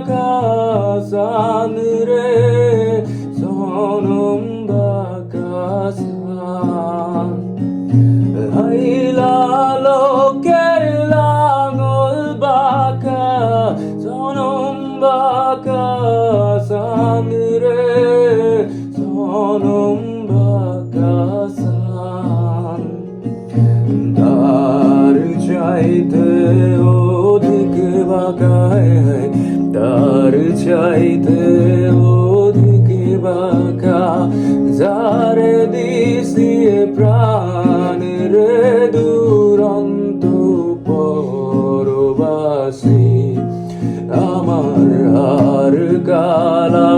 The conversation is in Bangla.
bakasan re sonum bakasan laila loker langol baka sonum bakasan re sonum bakasan তার চাইতে অধিক বাঁকায় তার চাইতে অধিক বাঁকা যার দিশিয়ে প্রাণ রে দুরন্ত পরবাসী আমার হার কালা